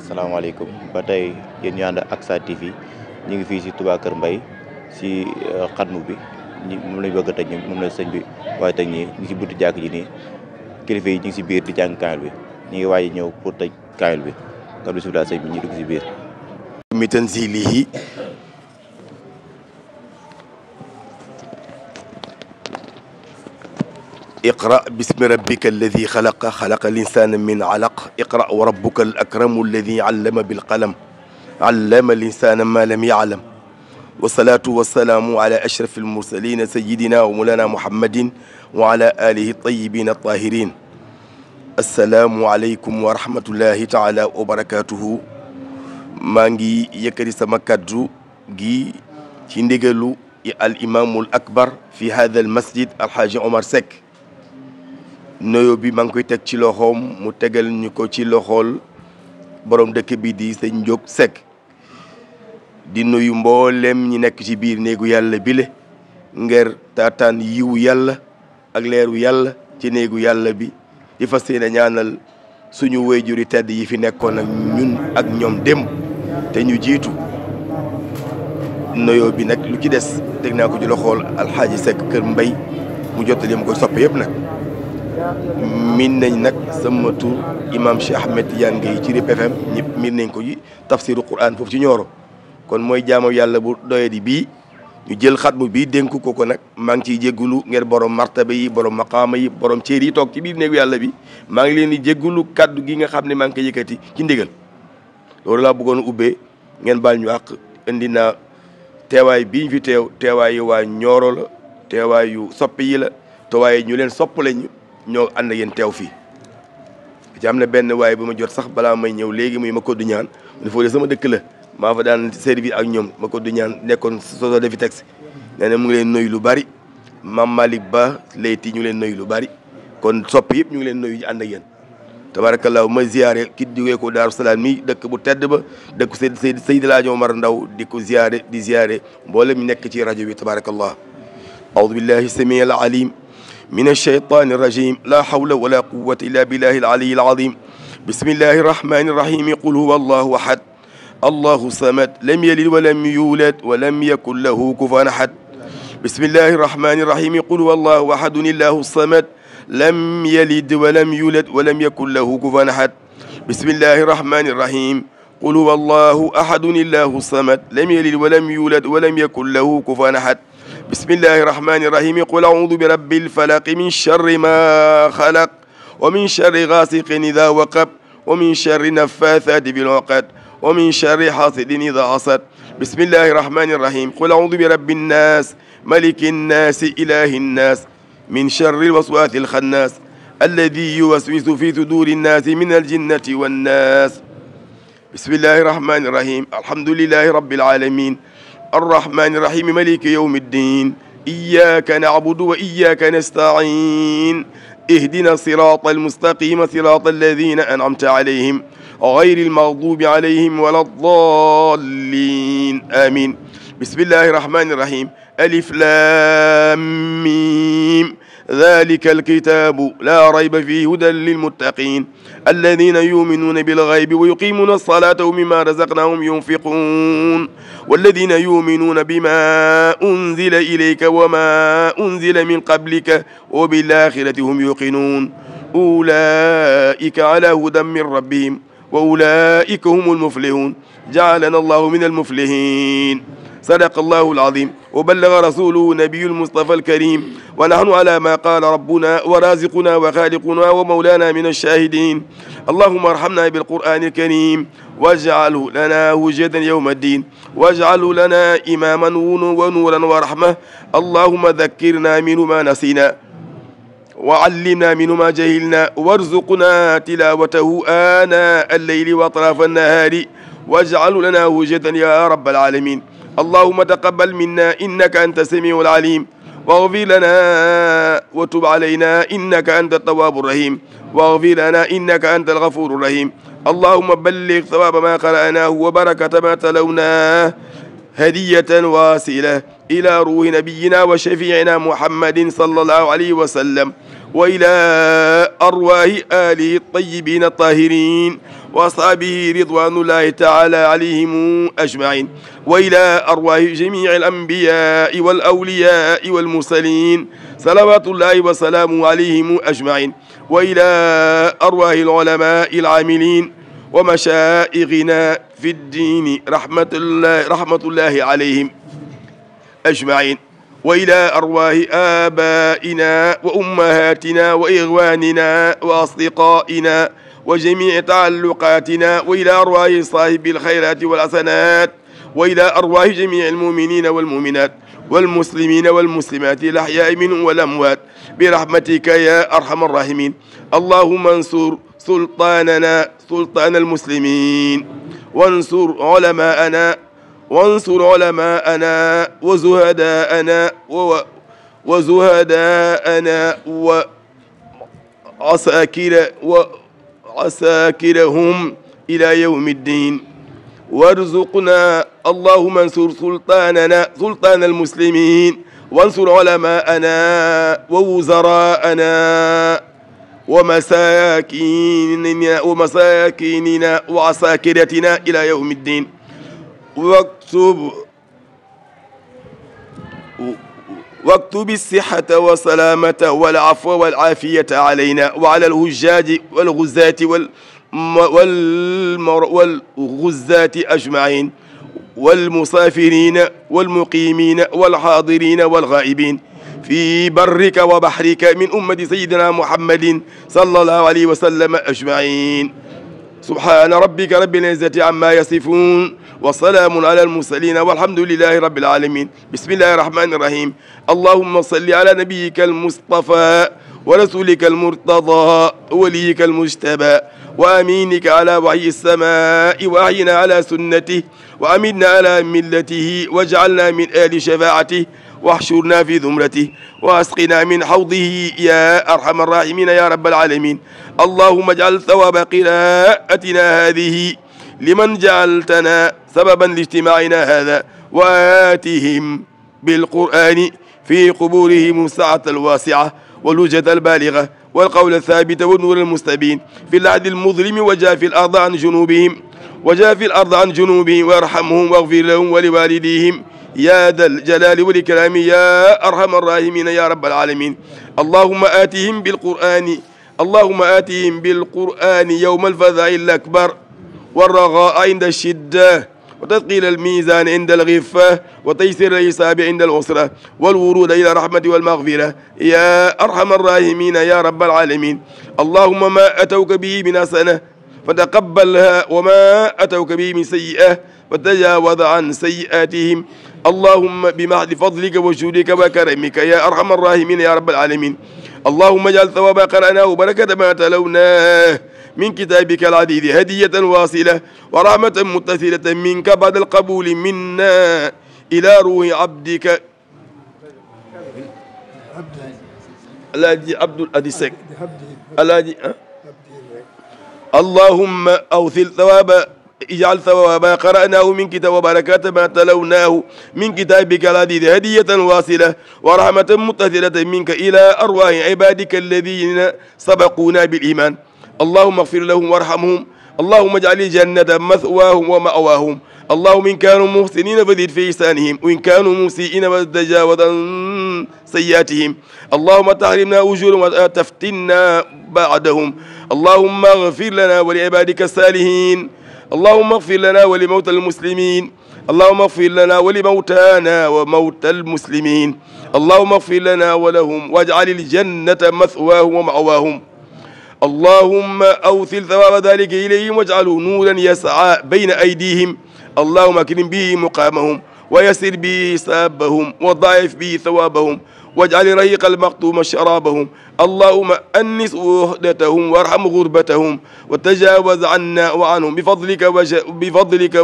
salaamaaleykum ba tey yéen ñu ànd ak Sa TV ñu ngi fii si Touba Kër Mbaye si xatmu bi moom lañ bëgg a tëj moom la sëñ bi waaye tëj ñi ñu si buntu jàkk ji nii kilifa yi ñu ngi si biir di jàng kaamil bi ñu ngi waaj ñëw pour tëj kaamil bi kon bisimilah sëñ bi ñu dugg si biir mi tanzilihi اقرأ باسم ربك الذي خلق خلق الإنسان من علق اقرأ وربك الأكرم الذي علم بالقلم علم الإنسان ما لم يعلم والصلاة والسلام على أشرف المرسلين سيدنا ومولانا محمد وعلى آله الطيبين الطاهرين السلام عليكم ورحمة الله تعالى وبركاته مانجي يكري سما كادرو جي ci ndigalu الإمام الأكبر في هذا المسجد الحاج عمر سك noyo bi mang koy tek ci loxom mu tegal ñuko ci loxol borom dëkk bi di sëñ Ndiog Seck di nuyu mbollem ñi nek ci biir neegu yàlla bile ngir taataan yiwu yàlla ak leeru yàlla ci neegu yàlla bi di fas yéene ñaanal suñu wayjuri tedd yi fi nekkon ak ñun ak ñom dem te ñu jitu noyo bi nak lu ci dess tek na ko ci loxol alxaaji Seck Kër Mbay mu jottali ma ko soppe yëpp nak min nañ nag sama tur imam Cheikh Ahmed Tidiane Gueye ci RIP FM ñëpp min nañ ko ci tafsiru Quran foofu ci Nioro kon mooy jaamu yàlla bu doye di bii ñu jël xatmu bii dénk ko nag maa ngi ciy jéggulu ngir borom martaba yi borom maqaama yi borom céer yi toog ci biir néegu yàlla bi maa ngi leen di jéggulu kaddu gi nga xam ne maa ngi koy yëkkati ci ndigal loolu laa bëggoon ubbee ngeen baal ñu àq indi naa teewaay bii ñu fi teew teewaayu waa Nioro la teewaayu soppe yi la te waaye ñu leen sopp lañu ñoo ànd yéen teew fii ci am na benn waaye bu ma jot sax balaa may ñëw léegi muy ma koddu ñaan il faut sama dëkk la maa fa daan servir ak ñoom ma koddu ñaan nekkoon soso defi texte nee na mu ngi leen nuyu lu bari Mam Malick Ba Leyti ñu leen nuyu lu bari kon sopp yëpp ñu ngi leen nuyu ànd ak yéen tabarakallah ma ziyaare ki jógee ko Daaru Salaam mi dëkk bu tedd ba dëkk Seydi El Hadji Omar Ndaw di ko ziyaare di ziyaare mboolem ñu nekk ci rajo bi tabarakallah a'udhu billahi samiil alim من الشيطان الرجيم لا حول ولا قوة إلا بالله العلي العظيم بسم الله الرحمن الرحيم قل هو الله أحد الله الصمد لم يلد ولم يولد ولم يكن له كفوا أحد بسم الله الرحمن الرحيم قل هو الله أحد الله الصمد لم يلد ولم يولد ولم يكن له كفوا أحد بسم الله الرحمن الرحيم قل هو الله أحد الله الصمد لم يلد ولم يولد ولم يكن له كفوا أحد بسم الله الرحمن الرحيم قل أعوذ برب الفلق من شر ما خلق ومن شر غاسق إذا وقب ومن شر النفاثات بالعقد ومن شر حاسد إذا حسد بسم الله الرحمن الرحيم قل أعوذ برب الناس ملك الناس إله الناس من شر الوسواس الخناس الذي يوسوس في صدور الناس من الجنة والناس بسم الله الرحمن الرحيم الحمد لله رب العالمين الرحمن الرحيم ملك يوم الدين إياك نعبد وإياك نستعين اهدنا الصراط المستقيم صراط الذين أنعمت عليهم غير المغضوب عليهم ولا الضالين آمين بسم الله الرحمن الرحيم ألف لام ميم ذلك الكتاب لا ريب فيه هدى للمتقين الذين يؤمنون بالغيب ويقيمون الصلاة ومما رزقناهم ينفقون والذين يؤمنون بما أنزل إليك وما أنزل من قبلك وبالآخرة هم يوقنون أولئك على هدى من ربهم وأولئك هم المفلحون جعلنا الله من المفلحين صدق الله العظيم وبلغ رسوله نبي المصطفى الكريم ونحن على ما قال ربنا ورازقنا وخالقنا ومولانا من الشاهدين اللهم ارحمنا بالقرآن الكريم واجعله لنا وجدا يوم الدين واجعله لنا إماما ونورا ورحمة اللهم ذكرنا منه ما نسينا وعلمنا منه ما جهلنا وارزقنا تلاوته آناء الليل وأطراف النهار واجعله لنا وجدا يا رب العالمين اللهم تقبل منا إنك أنت السميع العليم واغفر لنا وتب علينا إنك أنت التواب الرحيم واغفر لنا إنك أنت الغفور الرحيم اللهم بلغ ثواب ما قرأناه وبركة ما تلوناه هدية واصلة إلى روح نبينا وشفيعنا محمد صلى الله عليه وسلم وإلى أرواح آله الطيبين الطاهرين وأصحابه رضوان الله تعالى عليهم أجمعين، وإلى أرواح جميع الأنبياء والأولياء والمرسلين صلوات الله وسلامه عليهم أجمعين، وإلى أرواح العلماء العاملين ومشائخنا في الدين رحمة الله عليهم أجمعين، وإلى أرواح آبائنا وأمهاتنا وإخواننا وأصدقائنا وجميع تعلقاتنا، وإلى أرواح صاحب الخيرات والحسنات، وإلى أرواح جميع المؤمنين والمؤمنات والمسلمين والمسلمات الأحياء منهم والأموات برحمتك يا أرحم الراحمين. اللهم انصر سلطاننا سلطان المسلمين، وانصر علماءنا وزهداءنا وعساكرهم إلى يوم الدين، وارزقنا. اللهم انصر سلطاننا سلطان المسلمين، وانصر علماءنا ووزراءنا ومساكيننا وعساكرتنا إلى يوم الدين، واكتب الصحة والسلامة والعفو والعافية علينا وعلى الحجاج والغزاة والغزاة أجمعين، والمسافرين والمقيمين والحاضرين والغائبين في برك وبحرك من أمة سيدنا محمد صلى الله عليه وسلم أجمعين. سبحان ربك رب العزة عما يصفون، وسلام على المرسلين، والحمد لله رب العالمين. بسم الله الرحمن الرحيم. اللهم صل على نبيك المصطفى ورسولك المرتضى وليك المجتبى وأمينك على وحي السماء، وأحينا على سنته وأمنا على ملته، واجعلنا من آل شفاعته، واحشرنا في زمرته، واسقنا من حوضه يا أرحم الراحمين يا رب العالمين. اللهم اجعل ثواب قراءتنا هذه لمن جعلتنا سببا لاجتماعنا هذا، وآتهم بالقرآن في قبورهم السعة الواسعة والوجهة البالغة والقول الثابت والنور المستبين في اللحد المظلم، وجاف الأرض عن جنوبهم وارحمهم واغفر لهم ولوالديهم يا ذا الجلال والإكرام يا أرحم الراحمين يا رب العالمين. اللهم آتهم بالقرآن يوم الفزع الأكبر والرغاء عند الشدة، وتثقيل الميزان عند الغفة، وتيسير الحساب عند العسرة، والورود إلى الرحمة والمغفرة يا أرحم الراحمين يا رب العالمين. اللهم ما أتوك به من حسنة فتقبلها، وما أتوك به من سيئة فتجاوز عن سيئاتهم. اللهم بمحض فضلك وجودك وكرمك يا أرحم الراحمين يا رب العالمين. اللهم اجعل ثواب قرأناه وبركة ما تلوناه من كتابك العزيز هدية واصلة ورحمة متصلة منك بعد القبول منا إلى روح عبدك الذي عبد الأديسك الذي اللهم أوثل ثواب اجعل ثواب ما قرأناه من كتاب وبركات ما تلوناه من كتابك العزيز هدية واصلة ورحمة متصلة منك إلى أرواح عبادك الذين سبقونا بالإيمان. اللهم اغفر لهم وارحمهم، اللهم اجعل الجنة مثواهم ومأواهم. اللهم إن كانوا محسنين فزد في إحسانهم، وإن كانوا مسيئين فتجاوز عن سيئاتهم. اللهم تحرمنا أجورهم وتفتنا بعدهم. اللهم اغفر لنا ولعبادك الصالحين. اللهم اغفر لنا ولموتى المسلمين. اللهم اغفر لنا ولموتانا وموتى المسلمين. اللهم اغفر لنا ولهم واجعل الجنة مثواهم ومأواهم. اللهم أوثل ثواب ذلك إليهم واجعله نورا يسعى بين أيديهم. اللهم أكرم به مقامهم ويسر به حسابهم وضاعف به ثوابهم واجعل رهيق المقطوم شرابهم. اللهم أنس وحدتهم وارحم غربتهم وتجاوز عنا وعنهم بفضلك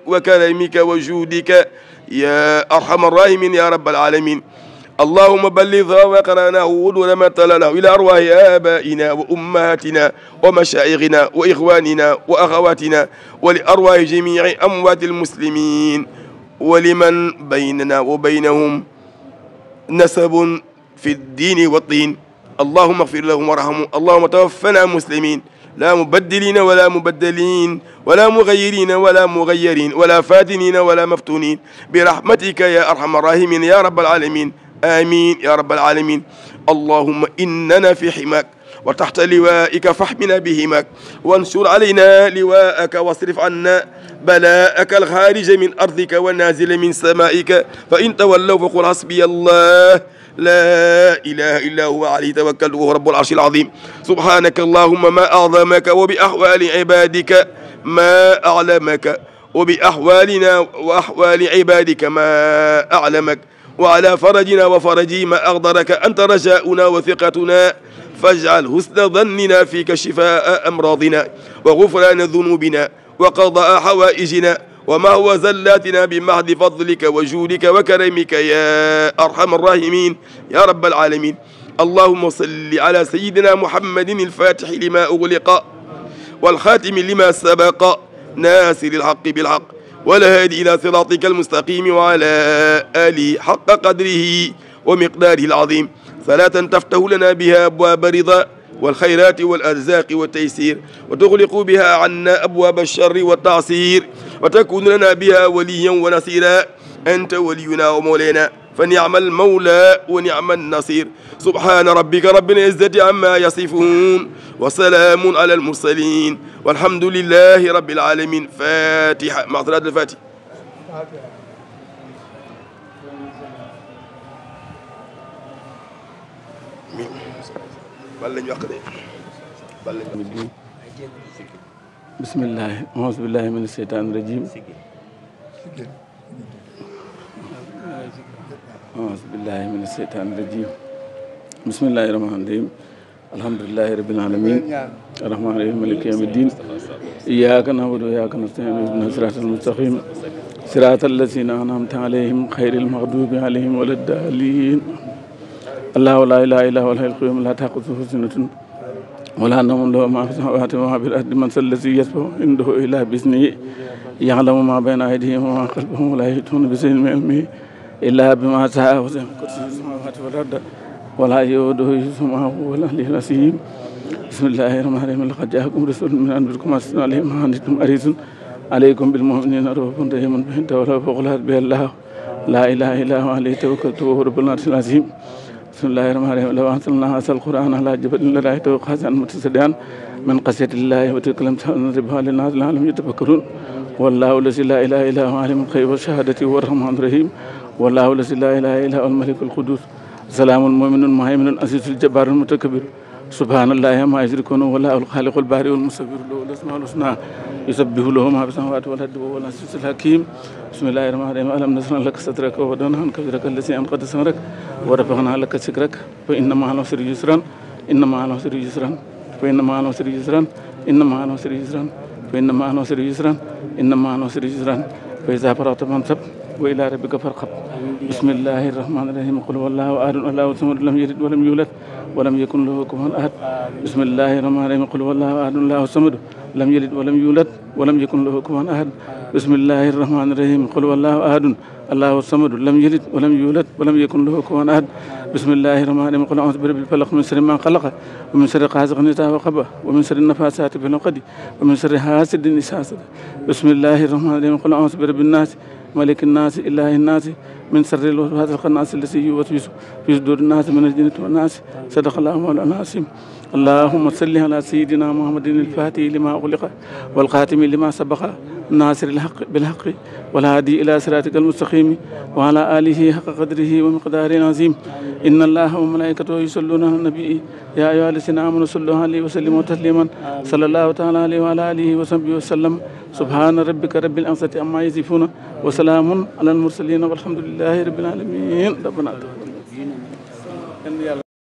وكرمك وجودك يا أرحم الراحمين يا رب العالمين. اللهم بلغ وقرأناه ولما تلناه إلى أرواح آبائنا وأمهاتنا ومشايخنا وإخواننا وأخواتنا ولأرواح جميع أموات المسلمين ولمن بيننا وبينهم نسب في الدين والطين. اللهم اغفر لهم وارحمهم. اللهم توفنا مسلمين لا مبدلين ولا مبدلين ولا مغيرين ولا مغيرين ولا فاتنين ولا مفتونين برحمتك يا أرحم الراحمين يا رب العالمين. آمين يا رب العالمين. اللهم إننا في حماك وتحت لوائك فاحمنا بهماك وانشر علينا لواءك واصرف عنا بلاءك الخارج من أرضك والنازل من سمائك. فإن تولوا فقل حسبي الله لا إله إلا هو عليه توكلت وهو رب العرش العظيم. سبحانك اللهم ما أعظمك وبأحوال عبادك ما أعلمك وبأحوالنا وأحوال عبادك ما أعلمك وعلى فرجنا وفرجي ما أغدرك أنت رجاؤنا وثقتنا فاجعل حسن ظننا فيك شفاء أمراضنا وغفران ذنوبنا وقضاء حوائجنا وما هو زلاتنا بمحض فضلك وجودك وكرمك يا أرحم الراحمين يا رب العالمين. اللهم صل على سيدنا محمد الفاتح لما أغلق والخاتم لما سبق ناصر الحق بالحق والهادي إلى صراطك المستقيم وعلى آله حق قدره ومقداره العظيم. صلاة تفتح لنا بها أبواب رضا والخيرات والأرزاق والتيسير وتغلق بها عنا أبواب الشر والتعسير وتكون لنا بها وليا ونصيرا. أنت ولينا ومولانا فنعم المولى ونعم النصير. سبحان ربك رب العزة عما يصفون وسلام على المرسلين والحمد لله رب العالمين. فاتحة مع صلاة الفاتحة. بسم الله أعوذ بالله من الشيطان الرجيم. أعوذ بالله من الشيطان الرجيم. بسم الله الرحمن الرحيم. الحمد لله رب العالمين الرحمن الرحيم مالك يوم الدين إياك نعبد وإياك نستعين اهدنا الصراط المستقيم صراط الذين أنعمت عليهم غير المغضوب عليهم ولا الضالين. الله لا إله إلا هو الحي القيوم لا تأخذه سنة ولا نوم له ما في السماوات وما في الأرض من ذا الذي يشفع عنده إلا بإذنه يعلم ما بين أيديهم وما خلفهم ولا يحيطون بشيء من علمه إلا بما شاء وسع كرسيه السماوات والأرض ولا يؤوده حفظهما وهو العلي العظيم. بسم الله الرحمن الرحيم. لقد جاءكم رسول من أنفسكم عزيز عليه ما عنتم حريص عليكم بالمؤمنين رؤوف رحيم فإن تولوا فقل حسبي الله لا إله إلا هو عليه توكلت وهو رب العرش العظيم. بسم الله الرحمن الرحيم. لو أنزلنا هذا القرآن على جبل لرأيته خاشعا متصدعا من خشية الله وتلك الأمثال نضربها للناس لعلهم يتفكرون. والله الذي لا إله إلا هو عالم الغيب والشهادة هو الرحمن الرحيم. والله الذي لا إله إلا هو الملك القدوس سلام المؤمن المهيمن العزيز الجبار المتكبر سبحان الله ما يشركون والله الخالق البارئ والمصور له الأسماء الحسنى يسبح له ما في السماوات والأرض وهو العزيز الحكيم. بسم الله الرحمن الرحيم. ألم نشرح لك صدرك ووضعنا عنك وزرك الذي أنقض ظهرك ورفعنا لك ذكرك فإن مع العسر يسرا إن مع العسر يسرا فإن مع العسر يسرا إن مع العسر يسرا فإن مع العسر يسرا إن مع العسر يسرا فإذا فرغت فانصب وإلى ربك فارغب. بسم الله الرحمن الرحيم. قل هو الله أحد الله الصمد لم يلد ولم يولد ولم يكن له كفوا أحد. بسم الله الرحمن الرحيم. قل هو الله أحد الله الصمد لم يلد ولم يولد ولم يكن له كفوا أحد. بسم الله الرحمن الرحيم. قل هو الله أحد الله الصمد لم يلد ولم يولد ولم يكن له كفوا أحد. بسم الله الرحمن الرحيم. قل أعوذ برب الفلق من شر ما خلق ومن شر غاسق إذا وقب ومن شر النفاثات في العقد ومن شر حاسد إذا حسد. بسم الله الرحمن الرحيم. قل أعوذ برب الناس ملك الناس إله الناس من شر الوسواس الخناس الذي يوسوس في صدور الناس من الجنة والناس. صدق الله مولانا العظيم. اللهم صل على سيدنا محمد الفاتح لما أغلق والخاتم لما سبق ناصر الحق بالحق والهادي إلى صراطك المستقيم وعلى آله حق قدره ومقداره العظيم. إن الله وملائكته يصلون على النبي يا أيها الذين آمنوا صلوا عليه وسلموا تسليما صلى الله تعالى عليه وعلى آله وصحبه وسلم. سبحان ربك رب العزة عما يصفون وسلام على المرسلين والحمد لله رب العالمين. ربنا